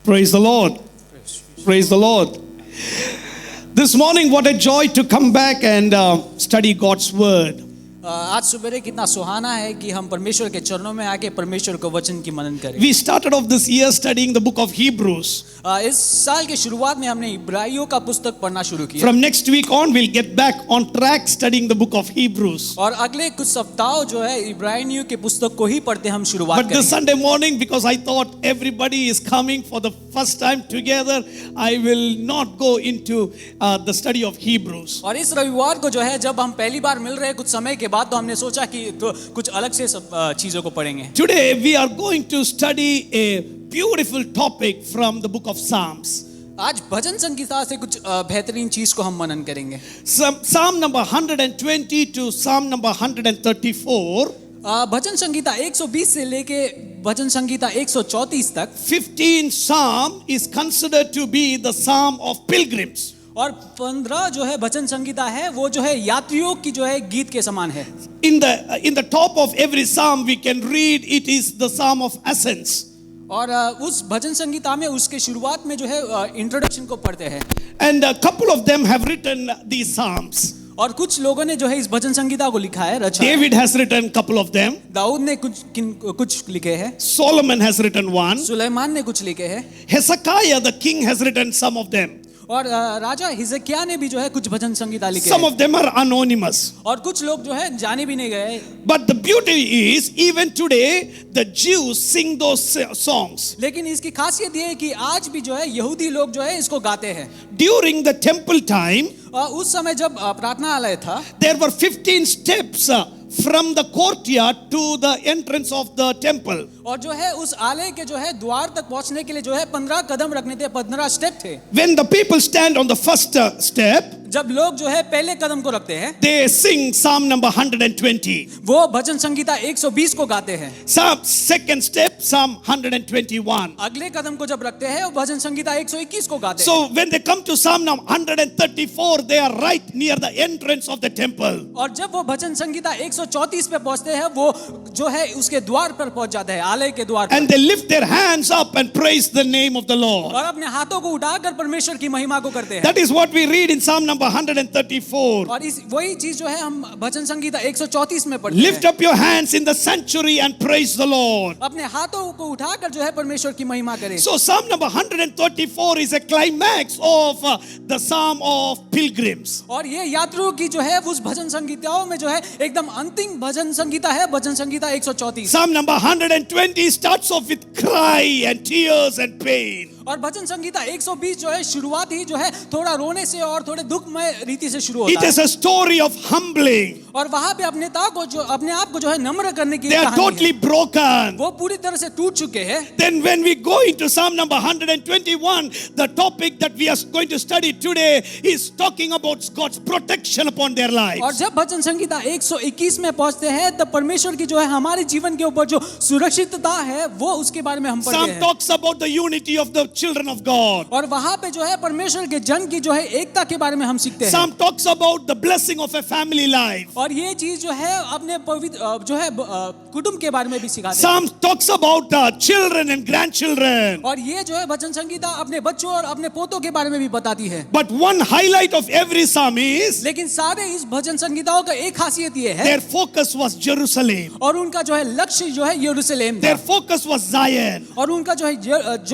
Praise the Lord. Praise the Lord. This morning, what a joy to come back and study God's Word. आज सुबह कितना सुहाना है कि हम परमेश्वर के चरणों में आके परमेश्वर को वचन की मनन करें। We started off this year studying the book of Hebrews. इस साल के शुरुआत में हमने इब्रानियों का पुस्तक पढ़ना शुरू किया। From next week on, we'll get back on track studying the book of Hebrews. और अगले कुछ सप्ताह जो है इब्रानियों के पुस्तक को ही पढ़ते हम शुरुआत But करेंगे। this Sunday morning, because I thought everybody is coming for the first time together, I will not go into the study of Hebrews. और इस रविवार को जो है जब हम पहली बार मिल रहे हैं कुछ समय के बाद तो हमने सोचा कि तो कुछ अलग से सब चीजों को पढ़ेंगे। Today we are going to study a beautiful topic from the book of Psalms. आज भजन संगीता से कुछ बेहतरीन चीज को हम मनन करेंगे। Psalm number 120 to Psalm number 134. भजन संगीता 120 से लेके भजन संगीता 134 तक 15 Psalm is considered to be the Psalm of pilgrims. और 15 जो है भजन संगीता है वो जो है यात्रियों की जो है गीत के समान है। In the top of every Psalm we can read it is the Psalm of Ascents. और उस भजन संगीता में उसके शुरुआत में जो है इंट्रोडक्शन को पढ़ते हैं। And a couple of them have written these Psalms. और कुछ लोगों ने जो है इस भजन संगीता को लिखा है, रचा है। David has written a couple of them. Dawood ने कुछ लिखे हैं। Solomon has written one. Suleman ने कुछ लिखे हैं। Hezekiah the king has written some of them. और राजा हिजकिय्याह ने भी जो है कुछ भजन संगीता लिखे Some हैं। of them are anonymous. और कुछ लोग जो है जाने भी नहीं गए। But the beauty is even today the Jews sing those songs. लेकिन इसकी खासियत ये है कि आज भी जो है यहूदी लोग जो है इसको गाते हैं। During the temple time, उस समय जब प्रार्थनालय था, there were 15 steps from the courtyard to the entrance of the temple. और जो है उस आलय के जो है द्वार तक पहुंचने के लिए जो है 15 कदम रखने थे, 15 स्टेप थे। When the people stand on the first step, जब लोग जो है पहले कदम को रखते हैं, they sing Psalm number 120. वो भजन संगीता 120 को गाते हैं। Second step, Psalm 121. अगले कदम को जब रखते हैं वो भजन संगीता 121 को गाते हैं। So when they come to Psalm number 134, they are right near the entrance of the temple. और जब वो भजन संगीता 134 पे पहुंचते हैं वो जो है उसके द्वार पर पहुंच जाते हैं, आलय के द्वार पर। And they lift their hands up and praise the name of the Lord. और अपने हाथों को उठाकर परमेश्वर की महिमा को करते हैं। That is what we read in Psalm number 134. और इस वही चीज जो है हम भजन संगीता 134 में पढ़ते हैं। Lift up your hands in the sanctuary and praise the Lord. अपने हाथों को उठाकर जो है परमेश्वर की महिमा करें। So Psalm number 134 is a climax of the Psalm of pilgrims. और ये यात्रियों की जो है उस भजन संगीताओं में जो है एकदम अंतिम भजन संगीता है, भजन Sangeeta 134। Psalm number 120 starts off with cry and tears and pain. और भजन संगीता 120 जो है शुरुआत ही जो है थोड़ा रोने से और थोड़े दुखमय रीति से शुरू होता It is है। a story of humbling. और वहां पे अपने आप को जो है नम्र करने की They are कहानी totally है। broken. वो पूरी तरह से टूट चुके हैं। Then when we go into Psalm number 121, the topic that we are going to study today is talking about God's protection upon their और lives. जब भजन संगीता 121 में पहुंचते हैं तब परमेश्वर की जो है हमारे जीवन के ऊपर जो सुरक्षितता है वो उसके बारे में हम पढ़ते Psalm हैं। talks about the unity of the children of God. और वहां पे जो है परमेश्वर के जन की जो है एकता के बारे में हम सीखते हैं। Psalm talks about the blessing of a family life. और ये चीज जो है अपने पवित्र जो है कुटुंब के बारे में भी सिखाते हैं। Psalm talks about children and grandchildren. और ये जो है भजन संगीता अपने बच्चों और अपने पोतों के बारे में भी बताती है। But one highlight of every psalm is लेकिन सारे इस भजन संगीताओं का एक खासियत ये है, their focus was Jerusalem. और उनका जो है लक्ष्य जो है यरूशलेम Their था। focus was Zion. और उनका जो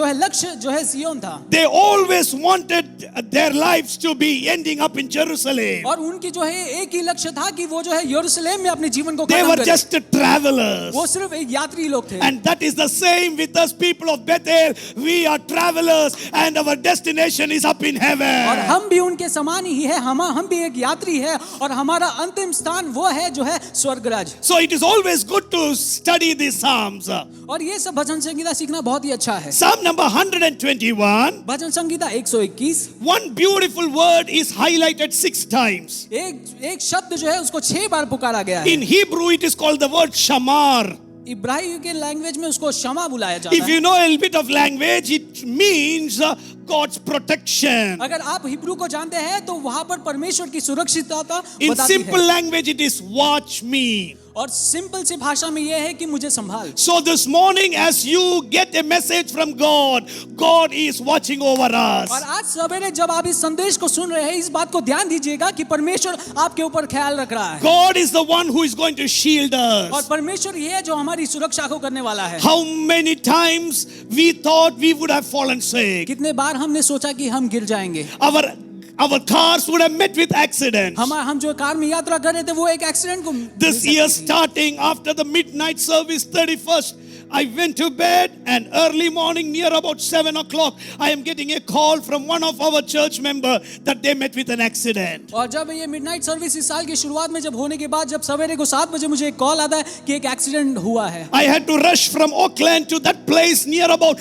है लक्ष्य जो है सिय्योन था। They always wanted their lives to be ending up in Jerusalem. और उनकी जो है एक ही लक्ष्य था कि वो जो है यरूशलेम में अपने जीवन को They खत्म were करें। just travelers. वो सिर्फ एक यात्री लोग थे। And that is the same with us people of Bethel. We are travelers and our destination is up in और heaven. हम भी उनके समान ही है, हम भी एक यात्री है और हमारा अंतिम स्थान वो है जो है स्वर्गराज। So it is always good to study these psalms. और ये सब भजन संगीता सीखना बहुत ही अच्छा है। Psalm number 121. Bhajan Sangeeta 121 One beautiful word is highlighted 6 times. एक शब्द जो है उसको 6 बार पुकारा गया है। In Hebrew it is called the word shamar. इब्रानी के लैंग्वेज में उसको क्षमा बुलाया जाता If है। you know a little bit of language, it means God's protection. अगर आप हिब्रू को जानते हैं तो वहां पर परमेश्वर की सुरक्षितता In बताती simple है। language, it is watch me. और सिंपल सी भाषा में यह है कि मुझे संभाल। So this morning, as you get a message from God, God is watching over us. और आज सवेरे जब आप इस संदेश को सुन रहे हैं, इस बात को ध्यान दीजिएगा कि परमेश्वर आपके ऊपर ख्याल रख रहा है। God is the one who is going to shield और us. परमेश्वर ये है जो हमारी सुरक्षा को करने वाला है। How many times we thought we would have fallen sick. कितने बार हमने सोचा कि हम गिर जाएंगे, Our cars would have met with accidents. हम जो कार में यात्रा कर रहे थे वो एक एक्सीडेंट को This year starting after the midnight service 31st, I went to bed and early morning near about 7 o'clock, I am getting a call from one of our church member that they met with an accident. और जब ये midnight service इस साल की शुरुआत में जब होने के बाद जब सवेरे को 7 बजे मुझे एक कॉल आता है कि एक एक्सीडेंट हुआ है। I had to rush from Auckland to that place near about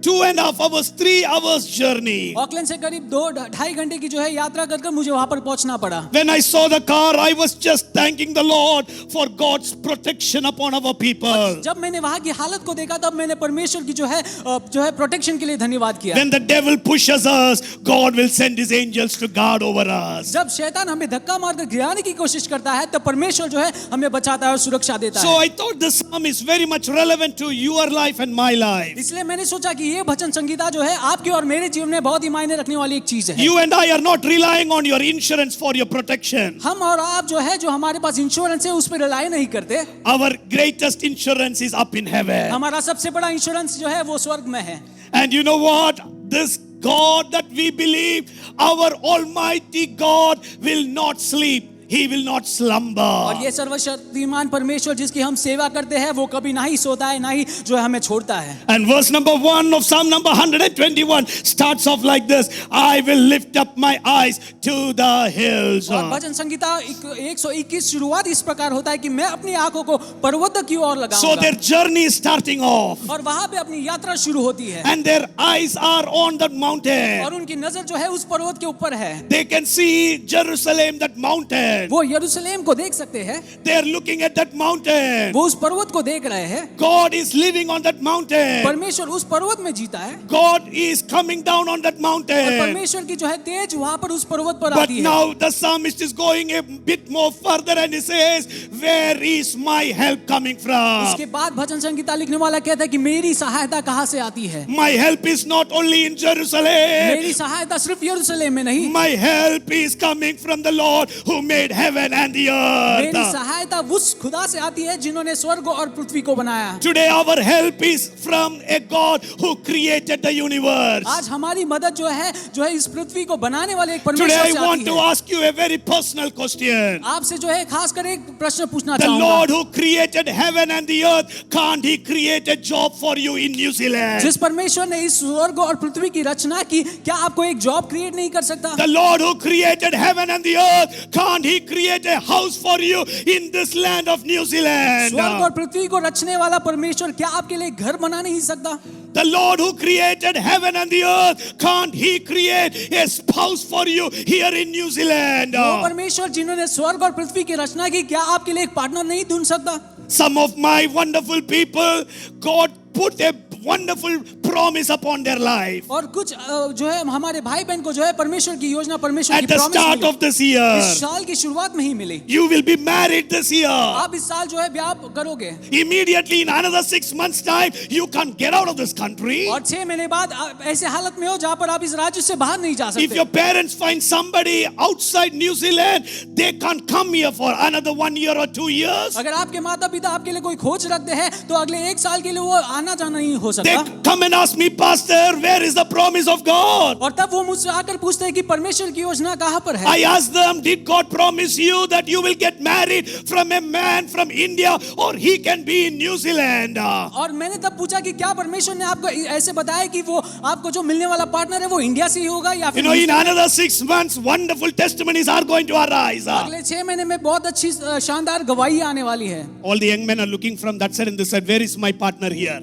2.5 hours, 3 hours journey. Auckland से करीब 2-2.5 घंटे की जो है यात्रा कर मुझे वहां पर पहुंचना पड़ा। When I saw the car, I was just thanking the Lord for God's protection upon our people. जब मैंने वहां की हालत को देखा तब मैंने परमेश्वर की जो है प्रोटेक्शन के लिए धन्यवाद किया। When the devil pushes us, God will send his angels to guard over us. जब शैतान हमें धक्का मारकर गिराने की कोशिश करता है तब परमेश्वर जो है हमें बचाता है और सुरक्षा देता So है। I thought this psalm is very much relevant to your life and my life. इसलिए मैंने सोचा कि ये भजन संगीता जो है आपके और मेरे जीवन में बहुत ही मायने रखने वाली एक चीज है। You and I are not relying on your insurance for your protection. हम और आप जो है जो हमारे पास इंश्योरेंस है उस पर रिलाई नहीं करते। Our greatest insurance is up in heaven. हमारा सबसे बड़ा इंश्योरेंस जो है वो स्वर्ग में है। And you know what? This God that we believe, our Almighty God, will not sleep. He will not slumber. और ये सर्वशक्तिमान परमेश्वर जिसकी हम सेवा करते हैं वो कभी ना ही सोता है ना ही जो है हमें छोड़ता है। And verse number 1 of Psalm number 121 starts off like this: I will lift up my eyes to the hills. और भजन संगीता 121 शुरुआत इस प्रकार होता है कि मैं अपनी आंखों को पर्वत की ओर लगाऊंगा। So their journey is starting off. और वहां पे अपनी यात्रा शुरू होती है। And their eyes are on that mountain. और उनकी नजर जो है उस पर्वत के ऊपर है। They can see Jerusalem, that mountain. वो यरूशलेम को देख सकते हैं। They are looking at that mountain. वो उस पर्वत को देख रहे हैं। God is living on that mountain. परमेश्वर उस पर्वत में जीता है। God is coming down on that और mountain. परमेश्वर की जो है तेज वहां पर उस पर्वत पर But आती है। now the psalmist is going a bit more further and he says, where is my help coming from? उसके बाद भजन संगीता लिखने वाला कहता है कि मेरी सहायता कहां से आती है। My help is not only in Jerusalem. मेरी सहायता सिर्फ यरूशलेम में नहीं, My help is coming from the Lord who made heaven and the मेरी earth. सहायता उस खुदा से आती है जिन्होंने स्वर्ग और पृथ्वी को बनाया। Today our help is from a God who created the universe. आज हमारी मदद जो है इस पृथ्वी को बनाने वाले एक Today परमेश्वर I से want आती to है। ask you a very personal question. आपसे जो है खास कर एक प्रश्न पूछना The चाहूंगा। Lord who created heaven and the earth, can't he create a job for you in New Zealand? जिस परमेश्वर ने इस स्वर्ग और पृथ्वी की रचना की, क्या आपको एक जॉब क्रिएट नहीं कर सकता? The Lord who created heaven and the earth, can't he create a house for you in this land of New स्वर्ग Zealand? और पृथ्वी को रचने वाला परमेश्वर क्या आपके लिए घर बना नहीं सकता? The Lord who created heaven and the earth, can't he create a spouse for you here in New Zealand? वो परमेश्वर जिन्होंने स्वर्ग और पृथ्वी की रचना की, क्या आपके लिए एक पार्टनर नहीं ढूंढ सकता? Some of my wonderful people, God put a wonderful promise upon their life. और कुछ जो है हमारे भाई बहन को जो है परमेश्वर की योजना, परमेश्वर At की the प्रॉमिस start मिली। of this year, इस साल की शुरुआत में ही मिली। you will be married this year. आप इस साल जो है ब्याह करोगे Immediately in another 6 months' time, you can't get out of this country. और 6 महीने बाद ऐसे हालत में हो जहाँ पर आप इस राज्य से बाहर नहीं जा If सकते। your parents find somebody outside New Zealand, they can't come here for another 1 year or 2 years. अगर आपके माता पिता आपके लिए कोई खोज रखते हैं तो अगले 1 साल के लिए वो आना जाना नहीं हो They सकता। come and ask me, Pastor, where is the promise of God? और तब वो मुझसे आकर पूछते हैं कि परमेश्वर की योजना कहाँ पर है? I ask them, did God promise you that you will get married from a man from India or he can be in New Zealand? और मैंने तब पूछा कि क्या परमेश्वर ने आपको ऐसे बताया कि वो आपको जो मिलने वाला पार्टनर है वो इंडिया से ही होगा या You फिर know, in another 6 months, wonderful testimonies are going to arise. अगले 6 महीने में बहुत अच्छी शानदार गवाही आने वाली है। All the young men are looking from that side and they said, where is my partner here?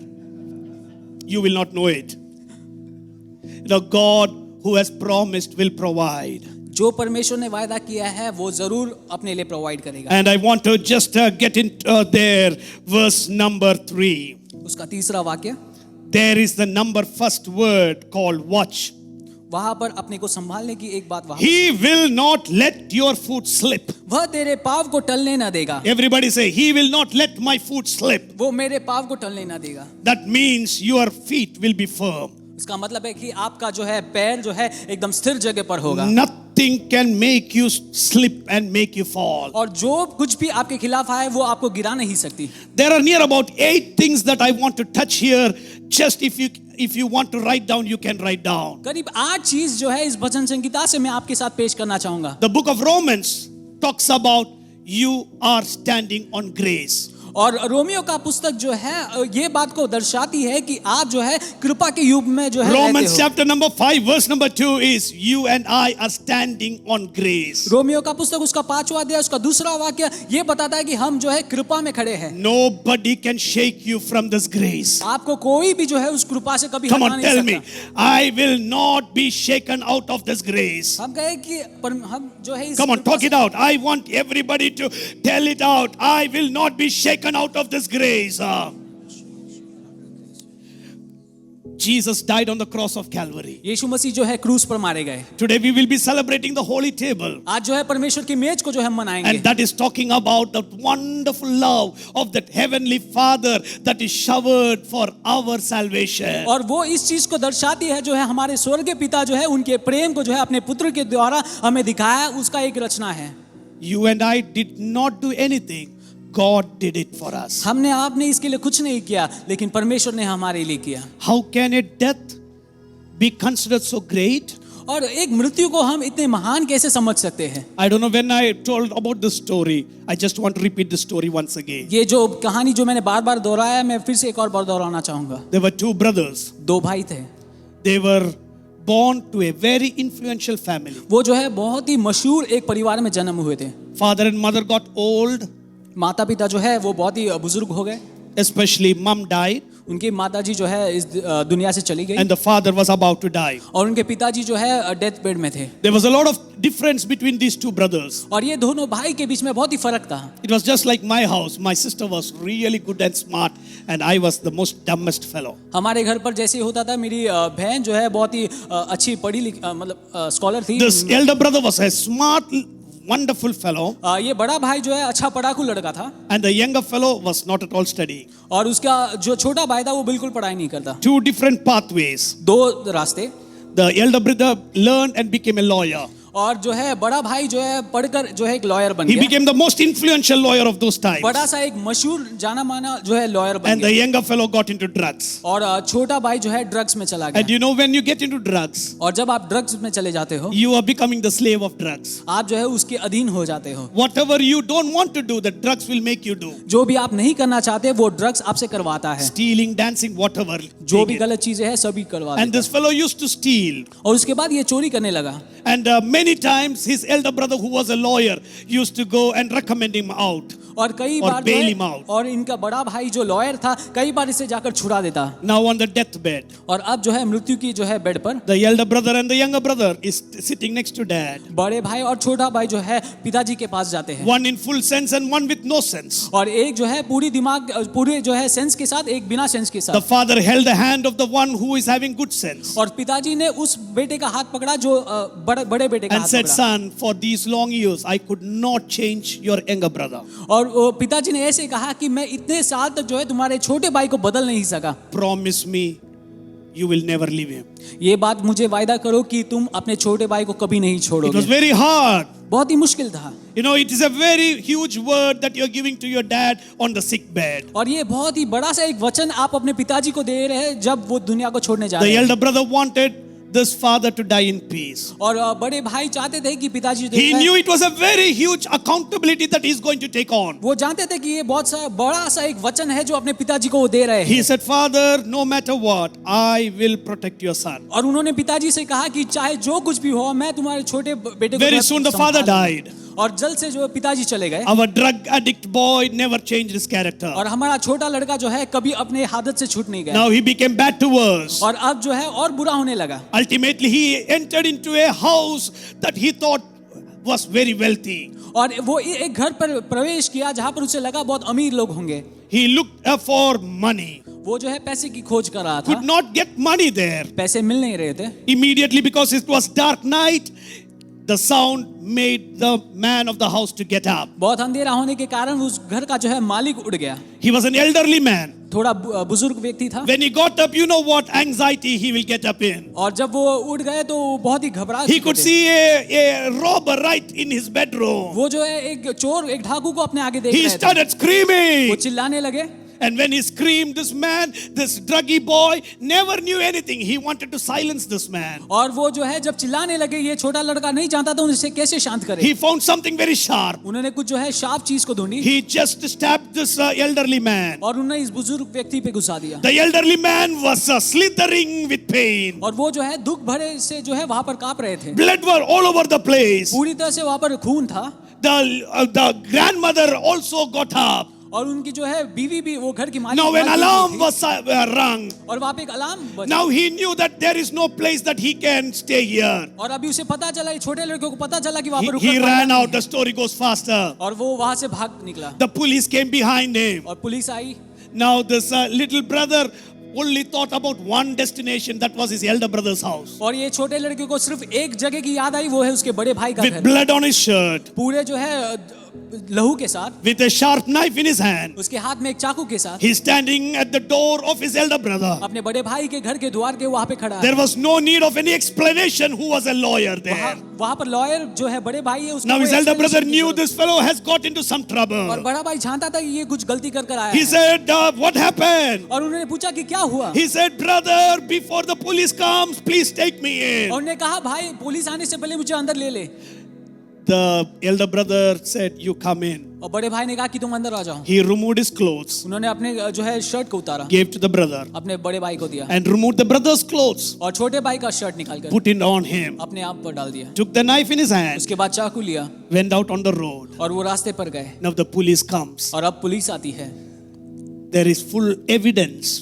You will not know it. The God who has promised will provide. जो परमेश्वर ने वायदा किया है वो जरूर अपने लिए प्रोवाइड करेगा। And I want to just get in there, verse number 3. उसका तीसरा वाक्य, There is the first word called watch. वहां पर अपने को संभालने की एक बात वहां, He will not let your foot slip. वह तेरे पाँव को टलने ना देगा। Everybody say, He will not let my foot slip. वो मेरे पाँव को टलने ना देगा। That means your feet will be firm. इसका मतलब है कि आपका जो है पैर जो है एकदम स्थिर जगह पर होगा। Nothing can make you slip and make you fall. और जो कुछ भी आपके खिलाफ आए वो आपको गिरा नहीं सकती। There are near about 8 things that I want to touch here. Just if you want to write down, you can write down. करीब 8 चीज जो है इस भजन संगीता से मैं आपके साथ पेश करना चाहूंगा। The book of Romans talks about you are standing on grace. और रोमियो का पुस्तक जो है ये बात को दर्शाती है कि आप जो है कृपा के युग में जो है Romans रहते हो। chapter number 5 verse number 2 is you and I are standing on grace. Romeo का पुस्तक उसका 5वां अध्याय उसका 2रा वाक्य ये बताता है कि हम जो है कृपा में खड़े हैं। Nobody can shake you from this grace. आपको कोई भी जो है उस कृपा से कभी Come हटा on, नहीं tell सकता। me. I will not be shaken out of this grace. हम कहे कि हम जो है इस Come on, कृपा talk से- it out. I want everybody to tell it out. I will not be shaken out of this grace. Jesus died on the cross of Calvary. यीशु मसीह जो है क्रूस पर मारे गए। Today we will be celebrating the holy table. आज जो है परमेश्वर की मेज को जो हम मनाएंगे। And that is talking about the wonderful love of that heavenly Father that is showered for our salvation. और वो इस चीज को दर्शाती है जो है हमारे स्वर्गीय पिता जो है उनके प्रेम को जो है अपने पुत्र के द्वारा हमें दिखाया, उसका एक रचना है। You and I did not do anything. God did it for us. हमने आपने इसके लिए कुछ नहीं किया, लेकिन परमेश्वर ने हमारे लिए किया। How can a death be considered so great? और एक मृत्यु को हम इतने महान कैसे समझ सकते हैं? I don't know when I told about this story. I just want to repeat the story once again. ये जो कहानी जो मैंने बार-बार दोहराया, मैं फिर से एक और बार दोहराना चाहूंगा। There were 2 brothers. 2 भाई थे। They were born to a very influential family. वो जो है बहुत ही मशहूर एक परिवार में जन्म हुए थे। Father and mother got old. माता पिता जो है वो बहुत ही बुजुर्ग हो गए। Especially mom died. उनकी माताजी जो है इस दुनिया से चली गई And the father was about to die. और उनके पिताजी जो है डेथ बेड में थे। There was a lot of difference between these 2 brothers. और ये दोनों भाई के बीच में बहुत ही फर्क था। It was just like my house. My sister was really good and smart and I was the most dumbest fellow. हमारे घर पर जैसे होता था, मेरी बहन जो है बहुत ही अच्छी पढ़ी लिखी मतलब स्कॉलर थी। This elder brother was a smart, wonderful fellow. ये बड़ा भाई जो है अच्छा पढ़ाकू लड़का था। And the younger fellow was not at all studying. और उसका जो छोटा भाई था वो बिल्कुल पढ़ाई नहीं करता। 2 different pathways. 2 रास्ते। The elder brother learned and became a lawyer. और जो है बड़ा भाई जो है पढ़कर जो है एक लॉयर बन He गया। became the most influential lawyer of those times. बड़ा सा एक मशहूर जाना माना जो है लॉयर बन And the गया। younger fellow got into drugs. और छोटा भाई जो है ड्रग्स में चला And गया। you know, when you get into drugs, और जब आप ड्रग्स में चले जाते हो, you are becoming the slave of drugs. आप जो है उसके अधीन हो जाते हो। Whatever you don't want to do, the drugs will make you do. जो भी आप नहीं करना चाहते वो ड्रग्स आपसे करवाता है। Stealing, dancing, whatever. जो भी गलत चीजें हैं सभी करवा And देता this fellow used to steal. है। और उसके बाद ये चोरी करने लगा। And many times his elder brother, who was a lawyer, used to go and recommend him out. और कई Or बार जो bail है, him out. और इनका बड़ा भाई जो लॉयर था कई बार इसे जाकर छुड़ा देता। Now on the deathbed, और अब जो है मृत्यु की जो है बेड पर the elder brother and the younger brother is sitting next to dad. बड़े भाई और छोटा भाई जो है पिताजी के पास जाते हैं। One in full sense and one with no sense. और एक जो है पूरी दिमाग पूरे जो है सेंस के साथ, एक बिना सेंस के The साथ। father held the hand of the one who is having good sense और पिताजी ने उस बेटे का हाथ पकड़ा जो बड़े बेटे का and हाथ said, पकड़ा। son, for these long years, I could not change your younger brother. और वो पिताजी ने ऐसे कहा कि मैं इतने साल तक जो है तुम्हारे छोटे भाई को बदल नहीं सका। Promise me you will never leave him. ये बात मुझे वायदा करो कि तुम अपने छोटे भाई को कभी नहीं It was छोड़ोगे। very hard. बहुत ही मुश्किल था। You know, it is a very huge word that you're giving to your dad on the sick bed. और ये बहुत ही बड़ा सा एक वचन आप अपने पिताजी को दे रहे हैं जब वो दुनिया को छोड़ने जा The रहे हैं। elder brother wanted this father to die in peace. और बड़े भाई चाहते थे कि पिताजी जो He है, knew it was a very huge accountability that he's going to take on. वो जानते थे कि ये बहुत सा बड़ा सा एक वचन है जो अपने पिताजी को वो दे रहे He हैं। said, Father, no matter what, I will protect your son. और उन्होंने पिताजी से कहा कि चाहे जो कुछ भी हो मैं तुम्हारे छोटे बेटे को Very मैं soon the father संभालूंगा। died. और जल्द से जो पिताजी चले गए। Our drug addict boy never changed his character. और हमारा छोटा लड़का जो है कभी अपने आदत से छूट नहीं गया। Now he became bad to worse. और अब जो है और बुरा होने लगा। Ultimately, he entered into a house that he thought was very wealthy. और वो एक घर पर प्रवेश किया जहां पर उसे लगा बहुत अमीर लोग होंगे। He looked for money. वो जो है पैसे की खोज कर रहा could था, not get money there. पैसे मिल नहीं रहे थे। Immediately, because it was dark night, the sound made the man of the house to get up. बहुत अंधेरा होने के कारण उस घर का जो है मालिक उड़ गया। He was an elderly man. थोड़ा बुजुर्ग व्यक्ति था। When he got up, you know what anxiety he will get up in. और जब वो उड़ गए तो वो बहुत ही घबरा He चुके could थे। see a robber right in his bedroom. वो जो है एक चोर, एक डाकू को अपने आगे देख He रहे थे। started वो screaming. चिल्लाने लगे। And when he screamed, this man, this druggy boy, never knew anything. He wanted to silence this man. और वो जो है जब चिल्लाने लगे, ये छोटा लड़का नहीं जानता था उसे कैसे शांत करे। He found something very sharp. उन्होंने कुछ जो है शार्प चीज को ढूंढी He just stabbed this elderly man. और उन्होंने इस बुजुर्ग व्यक्ति पे घुसा दिया। The elderly man was slithering with pain. और वो जो है दुख भरे से जो है वहां पर कांप रहे थे। Blood were all over the place. पूरी तरह से वहां पर खून था। The grandmother also got up. और उनकी जो है बीवी भी, वो घर की मालिक Now an मालकिन alarm थी। was rung. और वहां पे एक अलार्म बजा। Now he knew that there is no place that he can stay here. और अभी उसे पता चला, ये छोटे लड़के को पता चला कि वहां पर He रुकना ran नहीं out. है। The story goes faster. और वो वहां से भाग निकला The police came behind him. और police I. Now this little brother only thought about one destination, that was his elder brother's house. और ये छोटे लड़के को सिर्फ एक जगह की याद आई, वो है उसके बड़े भाई का With घर। blood on his shirt, पूरे जो है लहू के साथ, with a sharp knife in his hand. उसके हाथ में एक चाकू के साथ, He's standing at the door of his elder brother. अपने बड़े भाई के घर के द्वार के वहां पे खड़ा है। There was no need of any explanation who was a lawyer there. वहां पर लॉयर जो है बड़े भाई है, उसको Now कोई his elder brother explanation knew की this fellow has got into some और trouble. बड़ा भाई जानता था कि ये कुछ गलती कर आया He है। said, what happened? और उन्होंने पूछा कि क्या हुआ। He said, brother, before the police comes, please take me और in. उन्होंने कहा भाई पुलिस आने से पहले मुझे अंदर ले ले। The elder brother said, you come in. और बड़े भाई ने कहा कि तुम अंदर आ जाओ। He removed his clothes, उन्होंने अपने जो है शर्ट को उतारा, gave to the brother, अपने बड़े भाई को दिया and removed the brother's clothes, और छोटे भाई का शर्ट निकाल कर put it on him, अपने आप पर डाल दिया। took the knife in his hand, उसके बाद चाकू लिया went out on the road. और वो रास्ते पर गए। Now the police comes. और अब पुलिस आती है। There is full evidence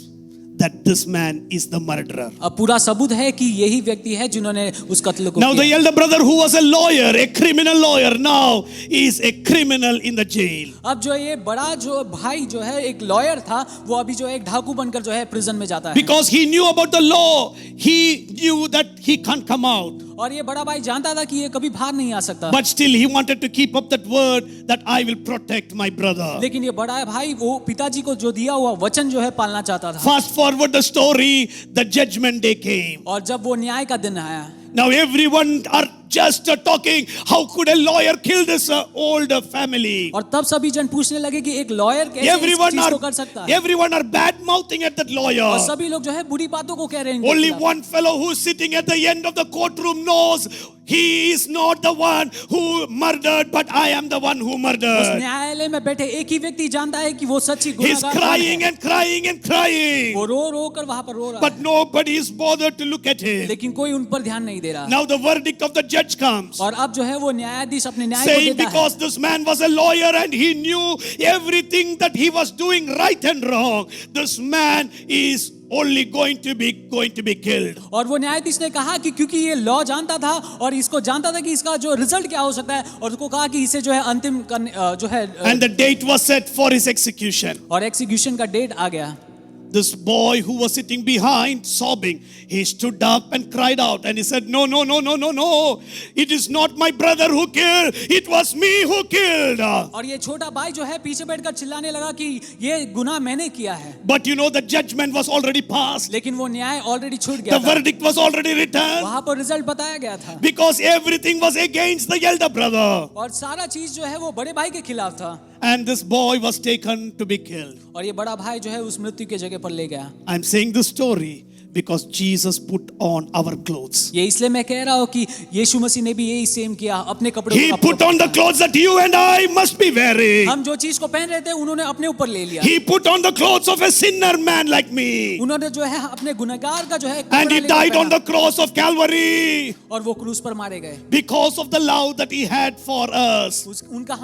that this man is the murderer. अब पूरा सबूत है कि यही व्यक्ति है जिन्होंने उस कत्ल को Now the किया। elder brother who was a lawyer, a criminal lawyer, now is a criminal in the jail. अब जो ये बड़ा जो भाई जो है एक लॉयर था, वो अभी जो है एक ढाकू बनकर जो है प्रिजन में जाता है। Because he knew about the law, he knew that he can't come out. और ये बड़ा भाई जानता था कि ये कभी बाहर नहीं आ सकता। But still he wanted to keep up that word that I will protect my brother. लेकिन ये बड़ा भाई वो पिताजी को जो दिया हुआ वचन जो है पालना चाहता था। Fast forward the story, the judgment day came. और जब वो न्याय का दिन आया, Now everyone are just talking, how could a lawyer kill this old family? और तब सभी जन पूछने लगे कि एक लॉयर कैसे इस Everyone चीज को कर सकता है। everyone are bad mouthing at that और lawyer. सभी लोग जो है बुरी बातों को कह रहे हैं। Only इनके खिलाफ। one fellow who's sitting at the end of the courtroom knows he is not the one who murdered, but I am the one who उस murdered. न्यायालय में बैठे एक ही व्यक्ति जानता है कि वो सच्ची He's गुनहगार कौन crying है। and crying and crying. वो रो कर वहां पर रो रहा But है, nobody is bothered to look at him. लेकिन कोई उन पर ध्यान नहीं दे रहा। Now the verdict of the judge comes, और अब जो है वो न्यायाधीश अपने न्याय को saying देता है। because this man was a lawyer and he knew everything that he was doing right and wrong, this man is only going to be killed. और वो न्यायाधीश ने कहा कि क्योंकि ये लॉ जानता था और इसको जानता था कि इसका जो रिजल्ट क्या हो सकता है, और उसको कहा कि इसे जो है अंतिम जो है And the date was set for his execution. और एक्सिक्यूशन का डेट आ गया। This boy who was sitting behind sobbing, he stood up and cried out and he said, no, no, no, no, no, no. It is not my brother who killed. It was me who killed. और ये छोटा भाई जो है पीछे बैठकर चिल्लाने लगा कि ये गुनाह मैंने किया है। But you know the judgment was already passed. लेकिन वो न्याय ऑलरेडी छूट The गया था। verdict was already written वहां पर रिजल्ट बताया गया था because everything was against the elder brother. और सारा चीज जो है वो बड़े भाई के खिलाफ था। And this boy was taken to be killed. और ये बड़ा भाई जो है उस मृत्यु के जगह पर ले गया। I'm saying this story because Jesus put on our clothes. ये इसलिए मैं कह रहा हूँ कि यीशु मसीह ने भी यही सेम किया, अपने कपड़े He put on the clothes that you and I must be wearing. हम जो चीज को पहन रहे थे उन्होंने अपने ऊपर ले लिया। He put on the clothes of a sinner man like me. उन्होंने जो है अपने गुनहगार का जो है And he कपड़ा लेकर died on पहना। the cross of Calvary और वो क्रूस पर मारे गए। because of the love that he had for us. उनका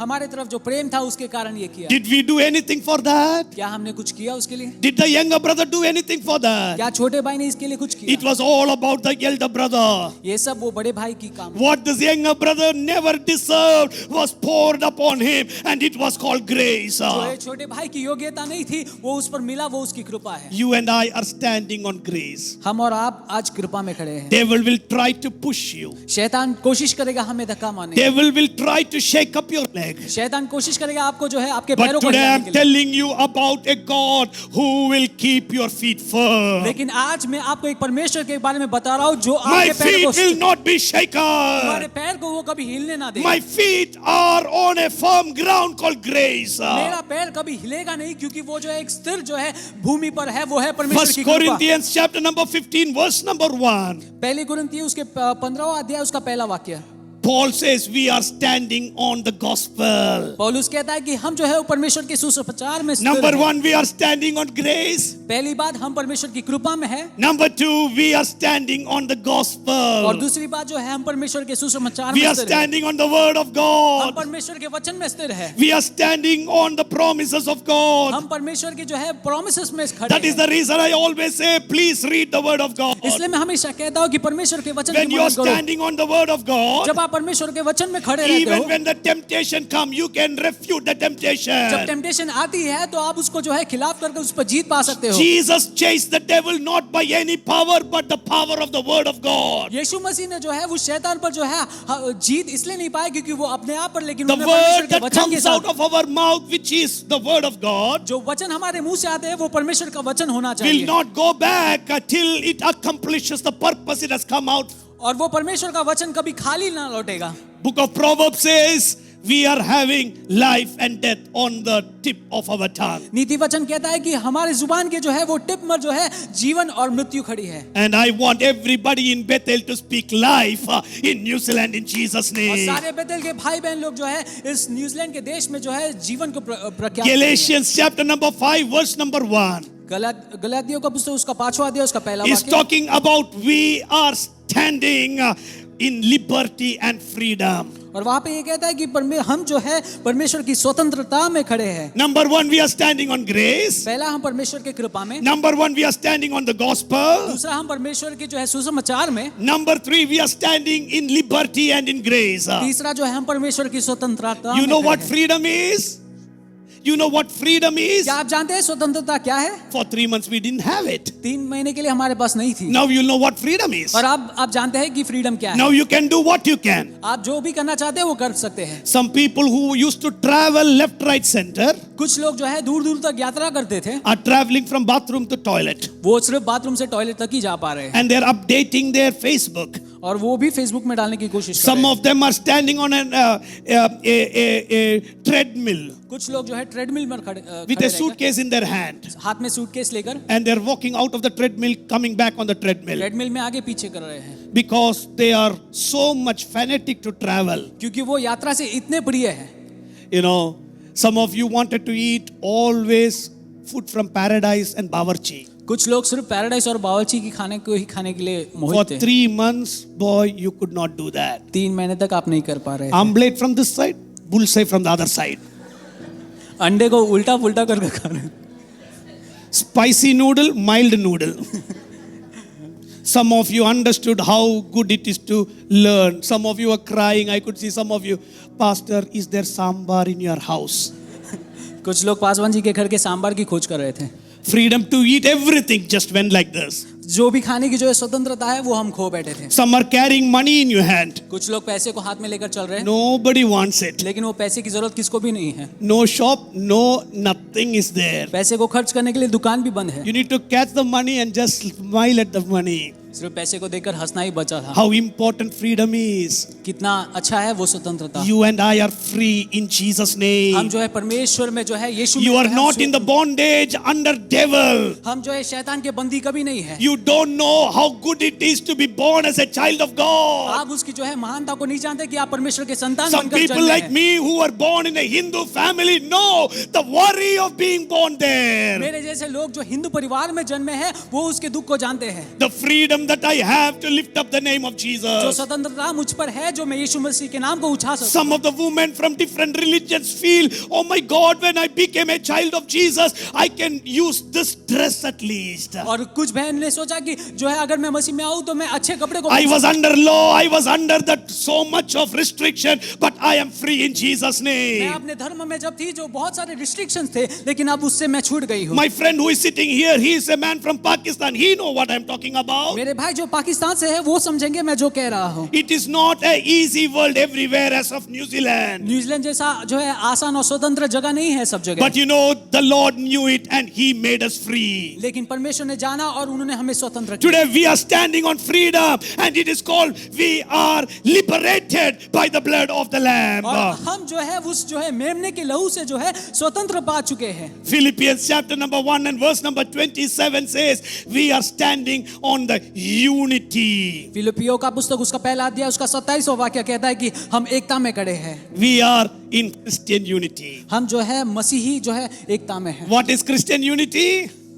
हमारे तरफ जो प्रेम था उसके कारण ये किया। Did we do anything for that? क्या हमने कुछ किया उसके लिए? Did the younger brother do anything for that? क्या छोटे भाई ने इसके लिए कुछ किया? It was all about the elder brother. ये सब वो बड़े भाई की काम। What this younger brother never deserved was poured upon him, and it was called grace. जो ये छोटे भाई की योग्यता नहीं थी वो उस पर मिला, वो उसकी कृपा है। You and I are standing on grace. हम और आप आज कृपा में खड़े हैं। Devil will try to push you. शैतान कोशिश करेगा हमें धक्का मारने की। Devil will try to shake up your leg. शैतान कोशिश करेगा आपको जो है आपके But पैरों को today हिलाने I'm के लिए। telling you about a God who will keep your feet firm. लेकिन आज मैं आपको एक परमेश्वर के बारे में बता रहा हूँ जो My आपके पैर feet को, will not be हमारे shaken. पैर को वो कभी हिलने ना दे। My feet are on a firm ground called grace. मेरा पैर कभी हिलेगा नहीं क्योंकि वो जो है एक स्थिर जो है भूमि पर है, वो है परमेश्वर First की कृपा। Corinthians chapter number 15 verse number 1. पहली कुरिन्थियों उसके 15वां अध्याय उसका पहला वाक्य। Paul says we are standing on the gospel. पौलुस कहता है कि हम जो है वो परमेश्वर के सुसमाचार में स्थिर Number हैं। 1, we are standing on grace. पहली बात हम परमेश्वर की कृपा में है, Number 2, we are standing on the और gospel. दूसरी बात जो है हम परमेश्वर के सुसमाचार We में are स्थिर हैं। standing on the word of हम God. परमेश्वर के वचन में स्थिर है। We are standing on the promises of God. हम परमेश्वर के जो है प्रोमिसेस में खड़े That is हैं। the reason I always say, please read the word of God. इसलिए मैं हमेशा कहता हूँ कि परमेश्वर के वचन When की you are मदद करो। standing on the word of God, जब आप परमेश्वर के वचन में खड़े रहते even हो, when the temptation comes, you can refute the जब temptation. टेम्पटेशन आती है तो आप उसको जो है खिलाफ करके उस पर जीत पा सकते हो। Jesus chased the devil not by any power, but the power of the word of God. यीशु मसीह ने जो है वो शैतान पर जो है जीत इसलिए नहीं पाई क्योंकि वो अपने आप पर, लेकिन The उन्होंने परमेश्वर word के that वचन के comes out साथ, of our mouth, which is the word of God, जो वचन हमारे मुंह से आते हैं वो परमेश्वर का वचन होना will चाहिए, not go back until it accomplishes the purpose it has come out. और वो परमेश्वर का वचन कभी खाली ना लौटेगा। Book of Proverbs says we are having life and death on the tip of our tongue. नीति वचन कहता है कि हमारे जुबान के जो है वो टिप पर जो है जीवन और मृत्यु खड़ी है। And I want everybody in Bethel to speak life in New Zealand in Jesus' और name. सारे बेतेल के भाई बहन लोग जो है इस न्यूजीलैंड के देश में जो है जीवन को प्रख्यात करेंगे। Galatians chapter number 5 verse number 1 गलातियों का पुस्तक उसका 5वां अध्याय उसका पहला is वाक्य, talking about we are standing in liberty and freedom. और वहां पे ये कहता है कि हम जो है परमेश्वर की स्वतंत्रता में खड़े हैं। Number 1, we are standing on grace. पहला हम परमेश्वर के कृपा में, Number 1, we are standing on the gospel. दूसरा हम परमेश्वर के जो है सुसमाचार में, Number 3, we are standing in liberty and in grace. तीसरा जो है हम परमेश्वर की स्वतंत्रता You में know खड़े what हैं। freedom is? You know what freedom is? क्या आप जानते हैं स्वतंत्रता क्या है? For 3 months we didn't have it. 3 महीने के लिए हमारे पास नहीं थी, Now you know what freedom is. और आप जानते हैं कि फ्रीडम क्या है। Now you can do what you can. आप जो भी करना चाहते हैं वो कर सकते हैं। Some people who used to travel left, right, center कुछ लोग जो है दूर दूर तक यात्रा करते थे, are traveling from bathroom to toilet. वो सिर्फ बाथरूम से टॉयलेट तक ही जा पा रहे हैं, And they're updating their Facebook. और वो भी फेसबुक में डालने की कोशिश कर Some रहे हैं। of them are standing on a treadmill कुछ लोग जो है ट्रेडमिल में खड़े with a रहकर, suitcase in their hand. हाथ में सूटकेस लेकर And they're walking out of the treadmill, coming back on the treadmill. Treadmill में आगे पीछे कर रहे हैं, Because they are so much fanatic to travel. क्योंकि वो यात्रा से इतने प्रिय है। You know, some of you wanted to eat always food from paradise and bawarchi. कुछ लोग सिर्फ पैराडाइस और बावर्ची की खाने को ही खाने के लिए For मोहित थे। 3 months, boy, you could not do that. 3 महीने तक आप नहीं कर पा रहे थे। Omelette from this side, bullseye from the other side. अंडे को उल्टा पुल्टा करके खा रहे हैं। Spicy noodle, mild noodle. Some of you understood how good it is to learn. Some of you are crying. I could see some of you, Pastor, is there sambar in your house? कुछ लोग पासवान जी के घर के सांबार की खोज कर रहे थे। Freedom to eat everything just went like this. जो भी खाने की जो है स्वतंत्रता है वो हम खो बैठे थे। Some are carrying money in your hand. कुछ लोग पैसे को हाथ में लेकर चल रहे हैं, Nobody wants it. लेकिन वो पैसे की जरूरत किसको भी नहीं है। No shop, no nothing is there. पैसे को खर्च करने के लिए दुकान भी बंद है, You need to catch the money and just smile at the money. सिर्फ पैसे को देकर हंसना ही बचा था। How important freedom is. कितना अच्छा है वो स्वतंत्रता। You and I are free in Jesus' हम name. जो है परमेश्वर में जो है यीशु में You जो are है, not in the bondage under devil. हम जो है शैतान के बंदी कभी नहीं है। You don't know how good it is to be born as a child of God. आप उसकी जो है महानता को नहीं जानते कि आप परमेश्वर के संतान Some बनकर people जन्मे like हैं। me who were born in a Hindu family know the worry of being born there. मेरे जैसे लोग जो हिंदू परिवार में जन्मे हैं वो उसके दुख को जानते हैं। The freedom that I have to lift up the name of जो Jesus. स्वतंत्रता मुझ पर है जो मैं यीशु मसीह के नाम को उठा सकता Some of the women from different religions feel, oh my God, when I became a child of Jesus, I can use this dress at least. हूं। और कुछ बहन ने सोचा कि जो है अगर मैं मसीह में आऊं तो मैं अच्छे कपड़े को I was under law, I was under that so much of restriction, but I am free in Jesus' मैं name. अपने धर्म में जब थी जो बहुत सारे रिस्ट्रिक्शंस थे लेकिन अब उससे मैं छूट गई हूँ। My friend who is sitting here, he is a man from Pakistan. He know what I am talking about. मेरे भाई जो पाकिस्तान से है वो समझेंगे मैं जो कह रहा हूँ। It is not a easy world everywhere as of New Zealand. New Zealand जैसा जो है आसान और स्वतंत्र जगह नहीं है सब जगह। But you know, the Lord knew it and He made us free. लेकिन परमेश्वर ने जाना और उन्होंने हमें स्वतंत्र किया। Today we are standing on freedom and it is called we are liberated by the blood of the Lamb. और हम जो है उस जो है मेमने के लहू से जो है स्वतंत्र पा चुके हैं। Philippians chapter number 1 and verse number 27 says we are standing on the unity. फिलिपियों का पुस्तक उसका पहला अध्याय उसका 27वां वाक्य कहता है कि हम एकता में खड़े हैं। We are in Christian unity. हम जो है मसीही जो है एकता में हैं। What is Christian unity?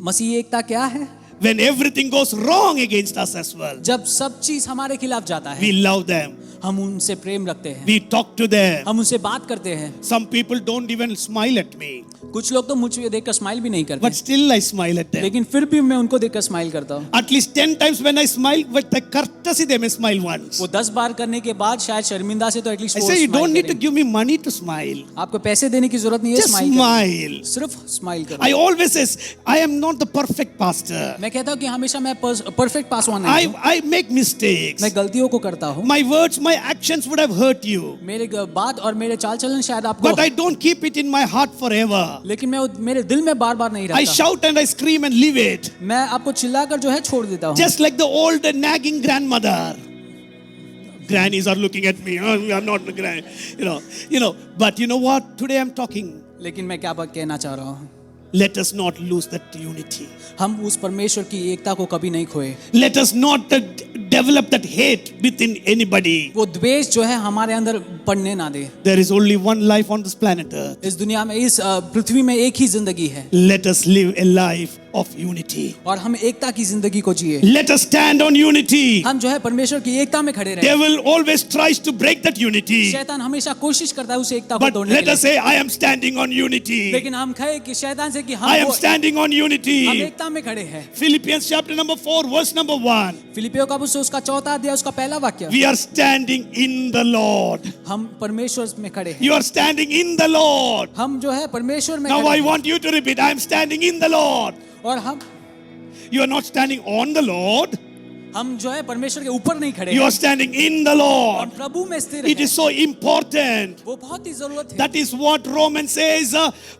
मसीही एकता क्या है? When everything goes wrong against us as well. जब सब चीज हमारे खिलाफ जाता है We love them. हम उनसे प्रेम रखते हैं, We talk to them. हम उनसे बात करते हैं। Some people don't even smile at me. कुछ लोग तो मुझे देखकर स्माइल भी नहीं करते, But still I smile at them. लेकिन फिर भी मैं उनको देखकर स्माइल करता हूँ। At least 10 times when I smile, with the courtesy they may smile once. वो 10 बार करने के बाद शायद शर्मिंदा से तो at least I say you don't need to give me money to smile. आपको पैसे देने की जरूरत नहीं है, Just स्माइल smile. सिर्फ स्माइल करो। I always say, I am not the perfect pastor. मैं कहता हूँ कि हमेशा मैं परफेक्ट पासवान नहीं हूँ, I make mistakes. मैं गलतियों को करता हूँ। My words, my actions would have hurt you. मेरे बात और मेरे चाल चलन शायद आपको, But I don't keep it in my heart forever. लेकिन मैं मेरे दिल में बार बार नहीं I रखता। shout and I scream and leave it. मैं आपको चिल्लाकर जो है छोड़ देता हूँ। Just like the old nagging grandmother. Grannies are looking at me. Oh, I'm not the granny. You know. But you know what? Today I'm talking. लेकिन मैं क्या बात कहना चाह रहा हूँ, Let us not lose that unity. हम उस परमेश्वर की एकता को कभी नहीं खोए। Let us not develop that hate within anybody. वो द्वेष जो है हमारे अंदर पड़ने ना दे। There is only one life on this planet Earth. इस दुनिया में, इस पृथ्वी में एक ही जिंदगी है Let us live a life of unity. और हम एकता की जिंदगी को जिए। Let us stand on unity. हम जो है परमेश्वर की एकता में खड़े रहे। Devil always tries to break that unity. शैतान हमेशा कोशिश करता है उस एकता को But तोड़ने let के us लिए। say, I am standing on unity. लेकिन हम कहे कि शैतान से कि I am हम standing on हम unity. एकता में खड़े हैं। Philippians chapter number 4, verse number 1. फिलिपियों का पुस्तक उसका 4वां अध्याय उसका पहला वाक्य, We are standing in the Lord. हम परमेश्वर में खड़े हैं। You are standing in the Lord. हम जो है परमेश्वर में Now खड़े I हैं। want you to repeat, I am standing in the Lord. और हम You are not standing on the Lord. जो है परमेश्वर के ऊपर नहीं खड़े You हैं, are standing in the हम Lord. प्रभु में स्थिर It हैं। is so important. वो बहुत ही जरूरत है। That is what Romans says,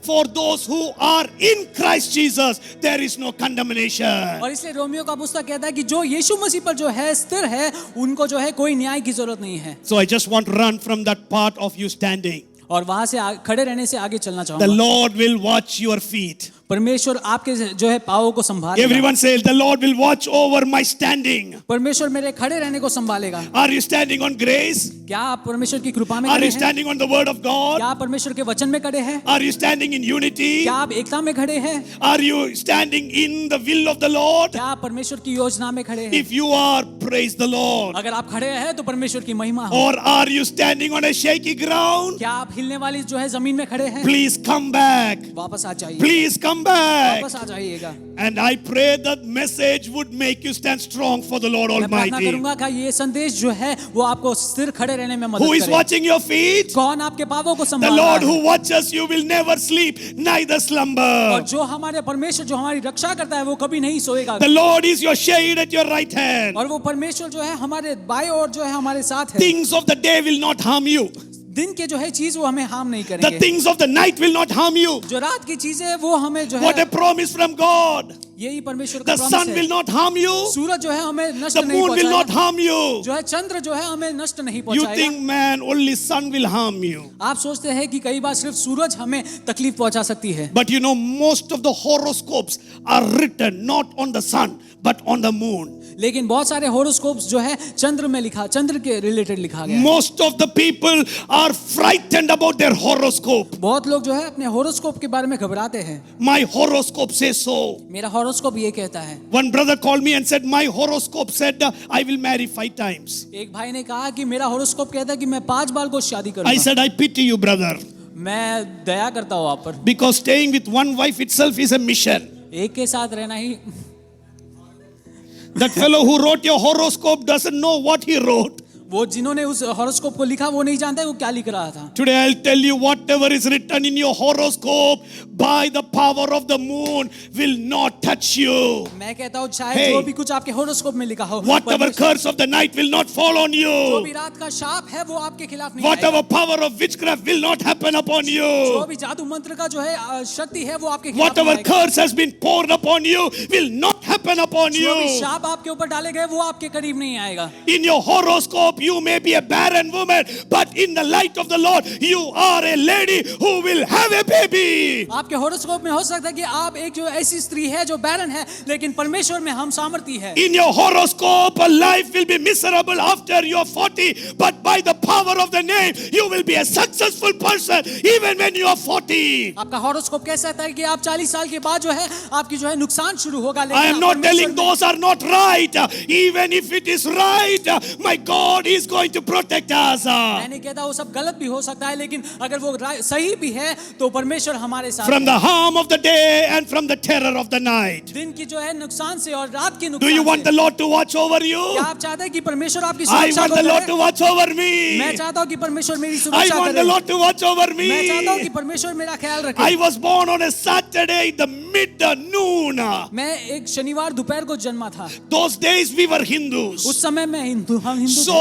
for those who are in Christ Jesus, there is no condemnation. और इसलिए रोमियो का पुस्तक कहता है कि जो यीशु मसीह पर जो है स्थिर है उनको जो है कोई न्याय की जरूरत नहीं है। So I just want to run from that part of you standing. और वहां से खड़े रहने से आगे चलना The चाहूंगा। Lord will watch your feet. परमेश्वर आपके जो है पाँवों को संभालेगा। Everyone says, the Lord will watch over my standing. परमेश्वर मेरे खड़े रहने को संभालेगा। Are you standing on grace? क्या आप परमेश्वर की कृपा में Are खड़े you हैं? standing on the word of God? क्या आप परमेश्वर के वचन में खड़े हैं? Are you standing in unity? क्या आप एकता में खड़े हैं? Are you standing in the will of the Lord? क्या आप परमेश्वर की योजना में खड़े हैं? If you are, praise the Lord. अगर आप खड़े हैं तो परमेश्वर की महिमा हो। Or are you standing on a shaky ground? क्या आप हिलने वाली जो है जमीन में खड़े हैं? Please come back. वापस आ जाइए। Please come back. वापस आ जाइएगा। And I pray that message would make you stand strong for the Lord मैं प्रार्थना Almighty. करूंगा कि ये संदेश जो है वो आपको स्थिर खड़े रहने में मदद Who is करे। watching your feet? कौन आपके पावों को The संभाल Lord रहा है? who watches you will never sleep, neither और slumber. जो हमारे परमेश्वर जो हमारी रक्षा करता है वो कभी नहीं सोएगा। The Lord is your shade at your right hand. और वो परमेश्वर जो है हमारे बाएं ओर जो है हमारे साथ है। Things of the day will not harm you. दिन के जो है चीज वो हमें हार्म नहीं The करेंगे। things of the night will not harm you. जो रात की चीजें है वो हमें जो What a है, promise from God. यही परमेश्वर का The प्रॉमिस sun will है। not harm you. सूरज जो है हमें नष्ट The नहीं moon will not पहुंचाएगा, harm you. जो है चंद्र जो है हमें नष्ट नहीं You पहुंचाएगा। think, man, only sun will harm you. आप सोचते हैं कि कई बार सिर्फ सूरज हमें तकलीफ पहुंचा सकती है, But you know, most of the horoscopes are written not on the sun, but on the moon. लेकिन बहुत सारे होरोस्कोप्स जो है चंद्र के रिलेटेड लिखा गया है। Most of the people are frightened about their horoscope. बहुत लोग जो है अपने होरोस्कोप के बारे में घबराते हैं। My horoscope says so. मेरा होरोस्कोप ये कहता है। One brother called me and said, my horoscope said I will marry 5 times. एक भाई ने कहा कि मेरा होरोस्कोप कहता है कि मैं 5 बार को शादी I करूंगा। said, I pity you, brother. मैं दया करता हूँ आप पर, Because staying with one wife itself is a mission. एक के साथ रहना ही। That fellow who wrote your horoscope doesn't know what he wrote. वो जिन्होंने उस हॉरोस्कोप को लिखा वो नहीं जानते वो क्या लिख रहा था। Today I'll tell you whatever is written in your horoscope by the power of the moon will not touch you. मैं कहता हूँ चाहे Hey. जो भी कुछ आपके हॉरोस्कोप में लिखा हो, Whatever curse of the night will not fall on जो you. भी रात का शाप है वो आपके खिलाफ नहीं Whatever आएगा। power of witchcraft will not happen upon जो you. भी जादू मंत्र का जो है शक्ति है वो आपके खिलाफ Whatever नहीं आएगा। curse has been poured upon you will not happen upon जो भी you. शाप आपके ऊपर डाले गए वो आपके करीब नहीं आएगा। In your horoscope, you may be a barren woman, but in the light of the Lord, you are a lady who will have a baby. आपके हॉरोस्कोप में हो सकता है कि आप एक जो ऐसी स्त्री है जो बैरन है, लेकिन परमेश्वर में हम सामर्थी है। In your horoscope, a life will be miserable after you are 40, but by the power of the name, you will be a successful person even when you are 40. आपका हॉरोस्कोप कह सकता है कि आप 40 साल के बाद जो है आपकी जो है नुकसान शुरू होगा, I am not telling में- those are not right. Even if it is right, my God is going to protect us. मैं नहीं कहता वो सब गलत भी हो सकता है, लेकिन अगर वो सही भी है तो परमेश्वर हमारे साथ From है। the harm of the day and from the terror of the night. दिन की जो है नुकसान से और रात की Do नुकसान you want से। the Lord to watch over you? क्या आप चाहते हैं कि परमेश्वर आपकी I सुरक्षा want को the Lord करे? to watch over me. मैं चाहता हूँ कि परमेश्वर मेरी I सुरक्षा want करे। the Lord to watch over मैं चाहता हूँ कि me. परमेश्वर मेरा ख्याल रखे। I was born on a Saturday in the mid-noon. मैं एक शनिवार दोपहर को जन्मा था। Those days we were Hindus. उस समय मैं हम हिंदू थे। So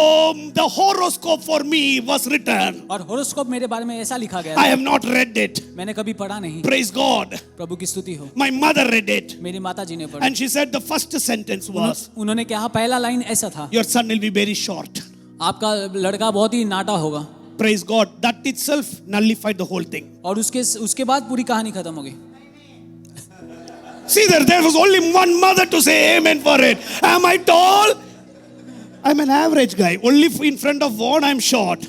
the horoscope for me was written. और होरोस्कोप मेरे बारे में ऐसा लिखा गया I था। have not read it. मैंने कभी पढ़ा नहीं। Praise God. प्रभु की स्तुति हो। My mother read it. मेरी माता जी ने पढ़ा। And she said the first sentence was, उन्होंने कहा पहला लाइन ऐसा था, your son will be very short. आपका लड़का बहुत ही नाटा होगा। Praise God. That itself nullified the whole thing. और उसके बाद पूरी कहानी खत्म हो गई। See, there was only one mother to say amen for it. Am I tall? I'm an average guy. Only in front of one I'm short.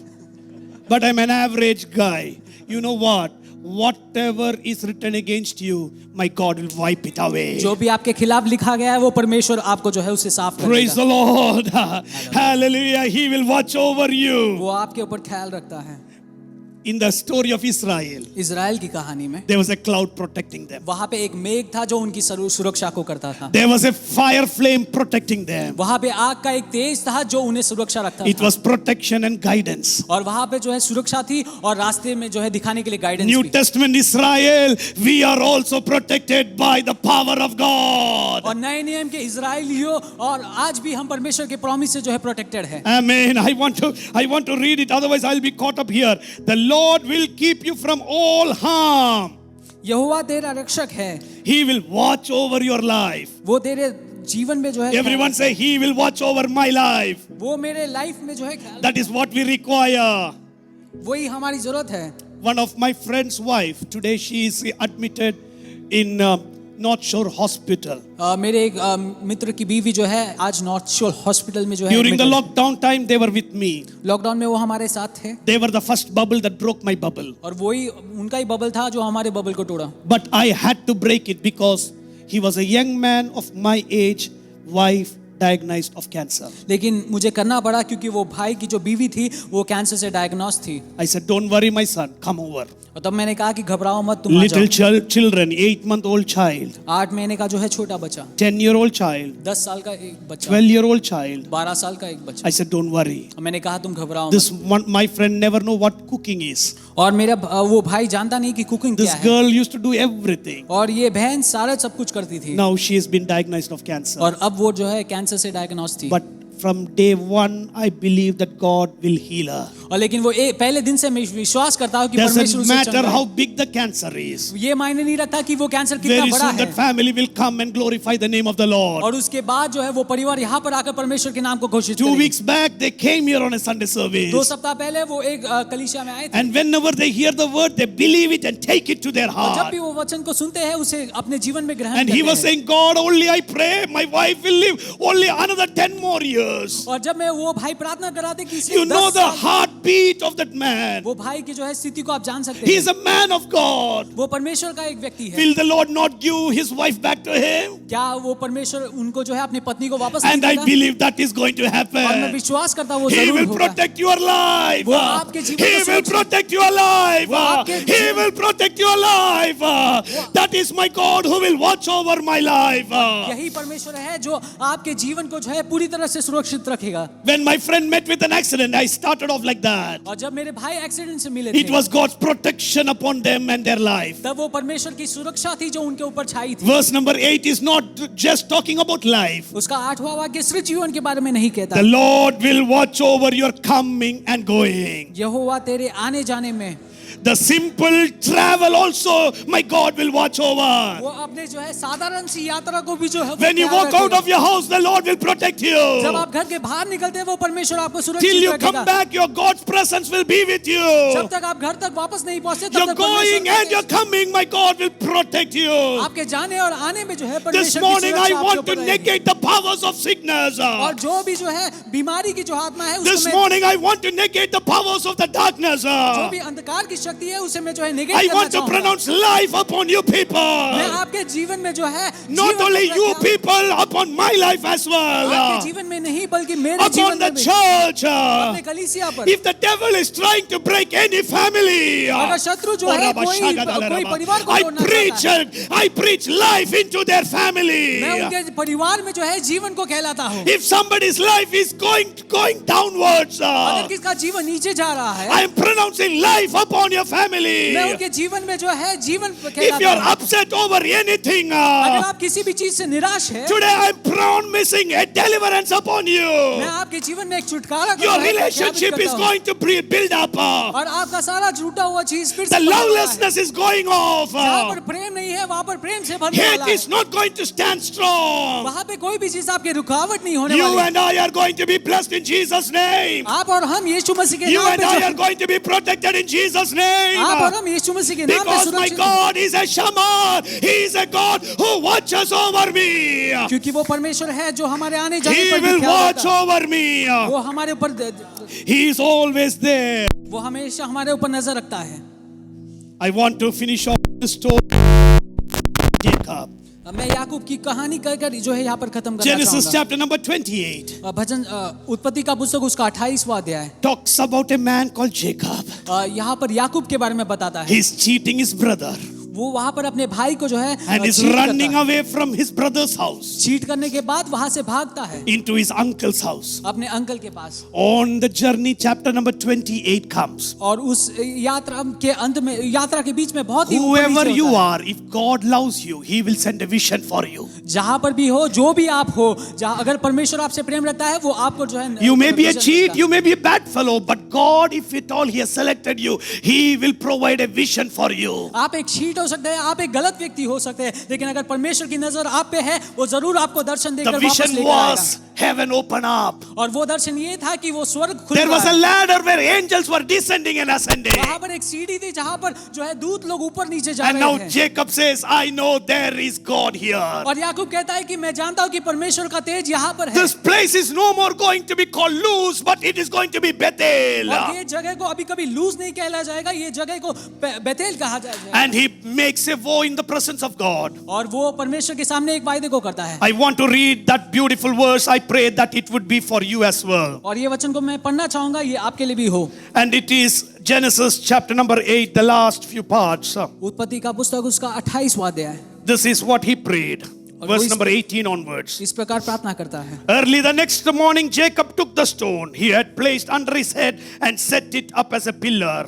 But I'm an average guy. You know what? Whatever is written against you, my God will wipe it away. जो भी आपके खिलाफ लिखा गया है वो परमेश्वर आपको जो है उससे साफ Praise the करेगा। Lord. Hallelujah. He will watch over you. वो आपके ऊपर ख्याल रखता है। In the story of Israel, Israel की कहानी में there was a cloud protecting them. वहां पे एक मेघ था जो उनकी सुरक्षा को करता था। There was a fire flame protecting them. वहां पे आग का एक तेज था जो उन्हें सुरक्षा रखता It था। was protection and guidance. और वहां पे जो है सुरक्षा थी और रास्ते में जो है दिखाने के लिए गाइडेंस New भी। Testament Israel, we are also protected by the power of God. और नए नियम के इजराइलियों और आज भी हम परमेश्वर के प्रॉमिस से जो है प्रोटेक्टेड है। Amen. I want to read it, otherwise I'll be caught up here. The Lord will keep you from all harm. यहोवा तेरा रक्षक है, He will watch over your life. वो तेरे जीवन में जो है Everyone say, He will watch over my life. वो मेरे लाइफ में जो है ख्याल, That is what we require. वही हमारी जरूरत है। One of my friend's wife, today she is admitted in North Shore Hospital. मेरे एक मित्र की बीवी जो है आज नॉर्थ शोर हॉस्पिटल में जो है During the admitted है। lockdown time, they were with me. Lockdown में वो हमारे साथ थे They were the first bubble that broke my bubble. और वही उनका ही बबल था जो हमारे बबल को तोड़ा। But I had to break it because he was a young man of my age, wife diagnosed of cancer. लेकिन मुझे करना पड़ा क्योंकि वो भाई की जो बीवी थी वो कैंसर से डायग्नोस थी। I said, don't worry my son, come over. और तब मैंने कहा कि घबराओ मत, तुम आ Little जाओ। children, 8-month-old child, 8 महीने का जो है छोटा बच्चा, 10-year-old child, 10 साल का एक बच्चा, 12-year-old child. 12 साल का एक बच्चा। I said, don't worry. और मैंने कहा तुम घबराओ This मत। one, my friend never know what cooking is. और मेरा वो भाई जानता नहीं कि कुकिंग This क्या है। girl used to do everything. और ये बहन सारा सब कुछ करती थी। Now she has been diagnosed of cancer. और अब वो जो है कैंसर से डायग्नोस थी। But from day one, I believe that God will heal her. और लेकिन वो पहले दिन से मैं विश्वास करता हूँ कि परमेश्वर Doesn't उसे matter चंगाए। how big the cancer is. ये मायने नहीं रखता कि वो कैंसर कितना Very बड़ा soon है। that family will come and glorify the name of the Lord. और उसके बाद जो है वो परिवार यहाँ पर आकर परमेश्वर के नाम को घोषित 2 करेगी। weeks back, they came here on a Sunday 2 service. सप्ताह पहले वो एक कलीसिया में आए थे। And whenever they hear the word, they believe it and take it to their और जब heart. भी वो वचन को सुनते हैं उसे अपने जीवन में ग्रहण And करते he was हैं। saying, God, only I pray, my wife will live only another 10 more years. और जब मैं वो भाई प्रार्थना कराते कि इसे You know 10 the साल- heartbeat of that man. वो भाई की जो है स्थिति को आप जान सकते He हैं। is a man of God. वो परमेश्वर का एक व्यक्ति है। Will the Lord not give his wife back to him? क्या वो परमेश्वर उनको जो है अपनी पत्नी को वापस And I नहीं देगा? believe that is going to और मैं happen. विश्वास करता हूँ वो He जरूर will होगा। protect your life. वो आपके जीवन He को will सुरक्षित- protect your life. वो आपके He जीवन- will protect your life. That is my God who will watch over my life. यही परमेश्वर है जो आपके जीवन को जो है पूरी तरह से सुरक्षित रखेगा। When my friend met with an accident, I started off like that. और जब मेरे भाई एक्सीडेंट से मिले It थे was God's protection upon them and their life. तब वो परमेश्वर की सुरक्षा थी जो उनके ऊपर छाई थी। Verse number 8 is not just talking about life. उसका 8वां वाक्य सिर्फ जीवन के बारे में नहीं कहता। The Lord will watch over your coming and going. यहोवा तेरे आने जाने में The simple travel also, my God will watch वो over. अपने जो है साधारण सी यात्रा को भी जो है वो When you ख्याल walk out रखेगा। of your house, the Lord will protect जब you. आप घर के बाहर निकलते हैं वो परमेश्वर आपको Till सुरक्षित you come रखेगा। back, your God's presence will be with you. जब तक आप घर तक वापस नहीं पहुंचते तब You're तक going परमेश्वर and you're coming, my God will protect you. आपके जाने और आने में जो है This परमेश्वर की morning I सुरक्षा आपके want to ऊपर रहेगी। negate the powers of sickness. और जो भी जो है बीमारी की जो आत्मा है This उसको मैं morning I want to negate the powers of the darkness. जो भी अंधकार की शक्ति है उसे मैं जो है नेगेट I करना want to चाहूंगा। pronounce life upon you मैं people. आपके जीवन में जो है Not जीवन only को you रखा- people, upon my life as आपके well. जीवन में नहीं बल्कि मेरे Upon जीवन the में भी church. अपने कलीसिया पर If the devil is trying to break any family, अगर शत्रु जो है कोई परिवार को तोड़ना चाहता I preach life into their मैं family. उनके परिवार में जो है जीवन को कहलाता हूँ। If somebody's life is going downwards, अगर किसका जीवन नीचे जा रहा है I am pronouncing life upon your family. मैं उनके जीवन में जो है जीवन If कहलाता you are हूँ। upset over anything, अगर आप किसी भी चीज से निराश है today I am promising a deliverance upon मैं you. आपके जीवन में एक छुटकारा Your करता हूँ, relationship is करता हूँ। going to build up. और आपका सारा झूठा हुआ चीज फिर से The बनने वाला है। lovelessness is going off. जहाँ पर प्रेम नहीं है वहाँ पर प्रेम से भरने Hate वाला है। is not going to stand strong. वहाँ पे कोई भी चीज आपके रुकावट नहीं होने You वाली। and I are going to be blessed in Jesus' name. आप और हम यीशु मसीह के You नाम and पे I are जो- going to be protected in Jesus' आप और name. हम यीशु मसीह के नाम पे Because my सुरक्षित हैं। God is a Shammah. He is a God who watches over me. क्योंकि वो परमेश्वर है जो हमारे आने जाने He पर भी will ख्याल watch रखता है। over me. वो हमारे ऊपर He is always there. वो हमेशा हमारे ऊपर नजर रखता है। I want to finish off the story of Jacob. मैं याकूब की कहानी कहकर जो है यहाँ पर खत्म करना Genesis चाहूंगा। chapter number 28 भजन उत्पत्ति का पुस्तक उसका 28वां अध्याय talks about a man called Jacob. यहाँ पर याकूब के बारे में बताता है। He's cheating his brother वो वहाँ पर अपने भाई को जो है and is चीट running करता है। away from his brother's house cheat करने के बाद वहाँ से भागता है into his uncle's house. अपने अंकल के पास। On the journey, chapter number 28 comes. और उस यात्रा के अंत में यात्रा के बीच में बहुत ही ऊपर Whoever नीचे you होता है। are, if God loves you, He will send a vision for you. जहाँ पर भी हो जो भी आप हो जहाँ अगर परमेश्वर आपसे प्रेम रखता है वो आपको जो है You may be a vision cheat, देता है। you may be a bad fellow, but God, if at all He has selected you, He will provide a vision for you. आप एक चीट हो सकते हैं आप एक गलत व्यक्ति हो सकते हैं लेकिन अगर परमेश्वर की नजर आप पे है वो जरूर आपको दर्शन The देकर वापस vision लेकर was आएगा। heaven open up. और वो दर्शन ये था कि वो स्वर्ग खुल There was रहा a है। ladder where angels were descending and ascending. वहाँ पर एक सीढ़ी थी जहाँ पर जो है दूत लोग ऊपर नीचे जा And रहे now थे। Jacob says, I know there is God here. और याकूब कहता है कि मैं जानता हूँ कि परमेश्वर का तेज यहाँ पर है। This place is no more going to be called Luz, but it is going to be Bethel. और ये जगह को अभी कभी लूज नहीं कहला जाएगा ये जगह को बेतेल कहा जाएगा। And he makes a vow in the presence of God. और वो परमेश्वर के सामने एक वायदे को करता है। I want to read that beautiful verse. I pray that it would be for you as well. और ये वचन को मैं पढ़ना चाहूंगा ये आपके लिए भी हो। And it is Genesis chapter number 8, the last few parts. उत्पत्ति का पुस्तक उसका 28वां अध्याय। This is what he prayed. और Verse वो number 18 onwards. इस प्रकार प्रार्थना करता है। Early the next morning, Jacob took the stone he had placed under his head and set it up as a pillar.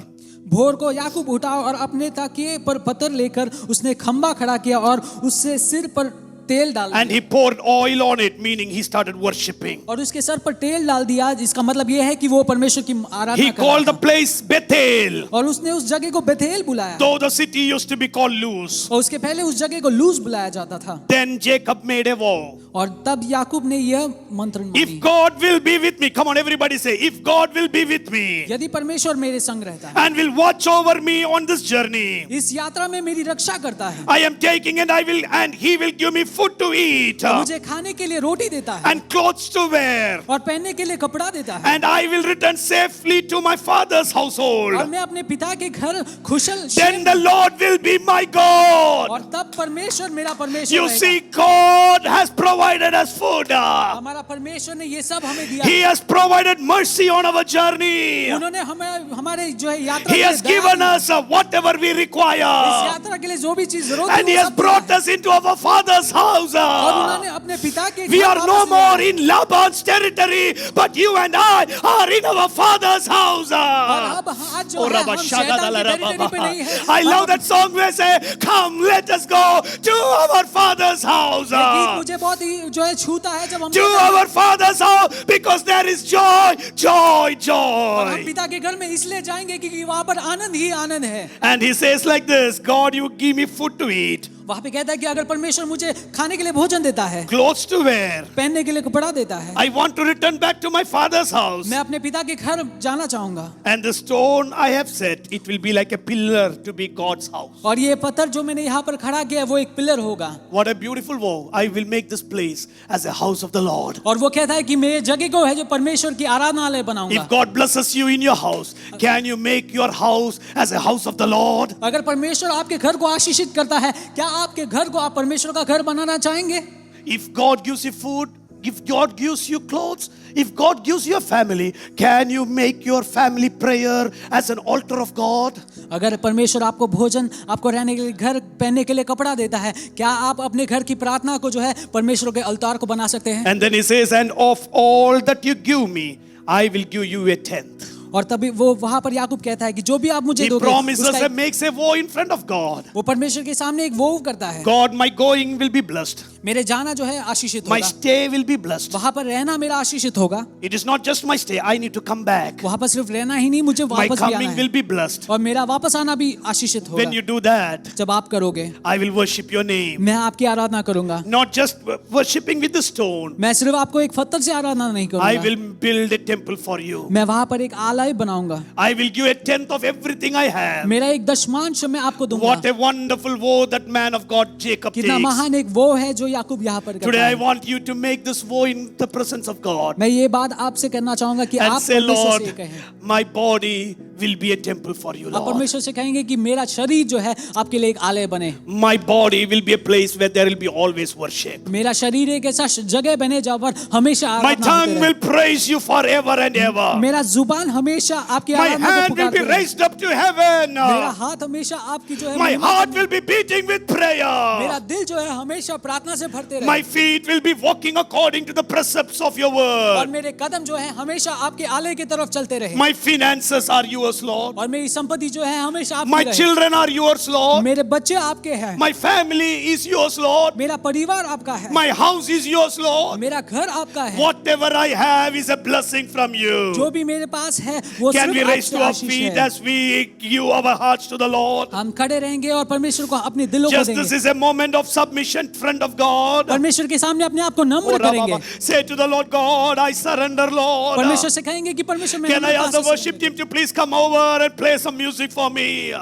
भोर को याकूब उठा और अपने ताकिए पर पत्थर लेकर उसने खंबा खड़ा किया और उससे सिर पर तेल डाल and दिया he poured oil on it, meaning he started worshipping. और उसके सर पर तेल डाल दिया, जिसका मतलब यह है कि वो परमेश्वर की आराधना He कर रहा called the था। place Bethel, और उसने उस जगह को बेथेल बुलाया, though the city used to be called Luz. और उसके पहले उस जगह को लूज बुलाया जाता था। Then Jacob made a vow. और तब याकूब ने यह मंत्र If मानी, God will be with me, come on, everybody say, if God will be with me यदि परमेश्वर मेरे संग रहता है, and will watch over me on this journey, इस यात्रा में मेरी रक्षा करता है, I am taking and he will give me food to eat मुझे खाने के लिए रोटी देता है and clothes to wear, और पहनने के लिए कपड़ा देता है, and I will return safely to my father's और household, मैं अपने पिता के घर कुशल then the Lord will be my God. और तब परमेश्वर मेरा परमेश्वर You रहेगा। see, God has provided us food. हमारा परमेश्वर ने ये सब हमें दिया He है। has provided mercy on our journey. उन्होंने हमें हमारे जो है यात्रा He के has लिए दया given the. us whatever we इस require. यात्रा के लिए जो भी चीज जरूरत And He है वो has सब brought दिया है। us into our Father's house. और उन्होंने अपने पिता के We घर are no वापस more लिया। in Laban's territory, but you and I are in our Father's house. और अब आज जो Oh, है Rabba हम Shada शैतान Dala की टेरिटरी पे नहीं है। I love that song where say, come, let us go to our Father's house. ये गीत मुझे बहुत ही जो है छूता है जब हम To our Father's house, because there is joy, joy, और हम joy. पिता के घर में इसलिए जाएंगे क्योंकि वहां पर आनंद ही आनंद है। And He says like this, God, you give me food to eat, वहां पे कहता है कि अगर परमेश्वर मुझे खाने के लिए भोजन देता है, clothes to wear. पहनने के लिए कपड़ा देता है, I want to return back to my Father's house. मैं अपने पिता के घर जाना चाहूंगा। And the stone I have set, it will be like a pillar to be God's house. और ये पत्थर जो मैंने यहाँ पर खड़ा किया है वो एक पिलर होगा। What a beautiful vow. I will make this place as a house of the Lord. और वो कहता है कि मैं ये जगह को है जो परमेश्वर की आराधनालय बनाऊंगा। If God blesses you in your house, can you make your house as a house of the Lord? अगर परमेश्वर आपके घर को आशीषित करता है, क्या आपके घर को आप परमेश्वर का घर बनाना चाहेंगे? If God gives you food, if God gives you clothes, if God gives you a family, can you make your family prayer as an altar of God? अगर परमेश्वर आपको भोजन, आपको रहने के लिए घर, पहनने के लिए कपड़ा देता है, क्या आप अपने घर की प्रार्थना को जो है परमेश्वर के अलतार को बना सकते हैं? And then He says, and of all that you give me, I will give you a tenth. और तभी वो वहां पर याकूब कहता है कि जो भी आप मुझे He दोगे, promises उसका and makes a vow in front of God. वो परमेश्वर के सामने एक वो करता है, God, my going will be blessed. मेरे जाना जो है आशीषित My होगा, stay will be blessed. वहां पर रहना मेरा आशीषित होगा। It is not just my stay, I need to come back. वहां पर सिर्फ रहना ही नहीं, मुझे My वापस भी आना coming है will be blessed. और मेरा वापस आना भी आशीषित When होगा। you do that, जब आप करोगे, I will worship your name. मैं आपकी आराधना करूंगा। Not just worshipping with the stone. मैं सिर्फ आपको एक पत्थर से आराधना नहीं I करूंगा, will build a temple for you. मैं वहां पर एक आलय बनाऊंगा। I will give a tenth of everything I have. मेरा एक दशमांश मैं आपको दूंगा। What a wonderful vow that man of God Jacob कितना takes. महान एक वो है जो याकूब यहाँ पर करता Today I है। want you to make this vow in the presence of God. मैं ये बात आपसे करना चाहूंगा कि And आप say, परमेश्वर से Lord, ये कहें, my body will be a temple for you, आप Lord. परमेश्वर से कहेंगे कि मेरा शरीर जो है आपके लिए एक आलय बने, My body will be a place where there will be always worship. मेरा शरीर एक ऐसा जगह बने जहाँ पर हमेशा My आराधना tongue होते will रहे। praise you forever and ever. मेरा जुबान हमेशा आपकी My आराधना को hand will पुकारते be रहे। raised up to heaven. मेरा हाथ हमेशा आपकी जो है My महिमा heart करने- will be beating with मेरा prayer. दिल जो है हमेशा प्रार्थना से भरते रहे। My feet will be walking according to the precepts of your और word. मेरे कदम जो है हमेशा आपके आलय की तरफ चलते रहे। My finances are yours, Lord. और मेरी संपत्ति जो है हमेशा आपकी My रहे। children are yours, Lord. मेरे बच्चे आपके हैं, My family is yours, Lord. मेरा परिवार आपका है, My house is yours, Lord. मेरा घर आपका है। Whatever I have is a blessing from you. जो भी मेरे पास है वो Can we सिर्फ raise आपसे to our आशीष feet है। as we give our hearts to the Lord? हम खड़े रहेंगे और परमेश्वर को अपने दिलों को Just this देंगे। is a moment of submission, friend of God. परमेश्वर के सामने अपने आप को नम्र करेंगे। Say to the Lord, God, I surrender, Lord. परमेश्वर से कहेंगे कि परमेश्वर मैं Can I Namrata ask the से worship team to please come over and play some music for me?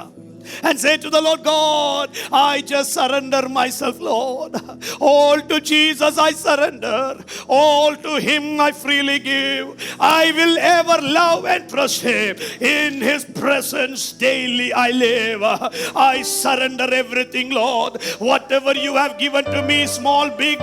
And say to the Lord God, I just surrender myself, Lord. All to Jesus I surrender. All to Him I freely give. I will ever love and trust Him. In His presence daily I live. I surrender everything, Lord. Whatever you have given to me, small, big,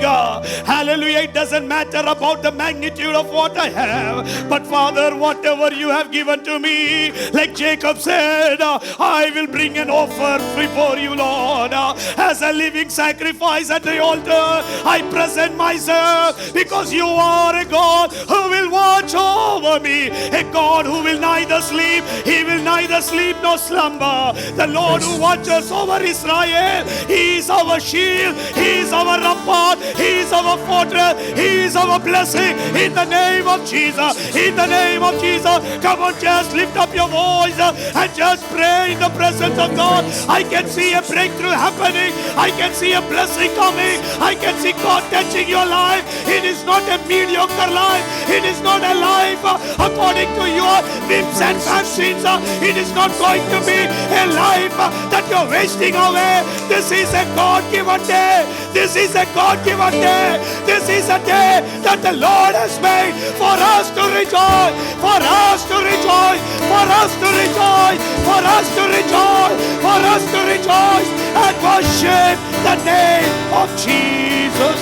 hallelujah, it doesn't matter about the magnitude of what I have. But Father, whatever you have given to me, like Jacob said, I will bring an offer before you, Lord, as a living sacrifice at the altar. I present myself because you are a God who will watch over me, a God who will neither sleep, He will neither sleep nor slumber. The Lord who watches over Israel, He is our shield, He is our rampart. He is our fortress. He is our blessing. In the name of Jesus. In the name of Jesus. Come on, just lift up your voice and just pray in the presence of God. I can see a breakthrough happening. I can see a blessing coming. I can see God touching your life. It is not a mediocre life. It is not a life according to your whims and fancies. It is not going to be a life that you're wasting away. This is a God-given day. This is a God-given day. This is a day that the Lord has made for us to rejoice. For us to rejoice. For us to rejoice. For us to rejoice. For us to rejoice and worship the name of Jesus.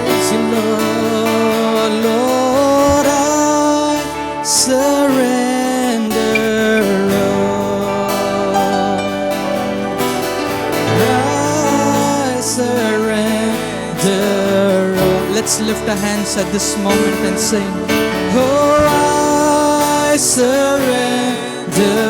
Praise you, Lord, Lord, I surrender all. I surrender all. Let's lift our hands at this moment and sing. Oh, I surrender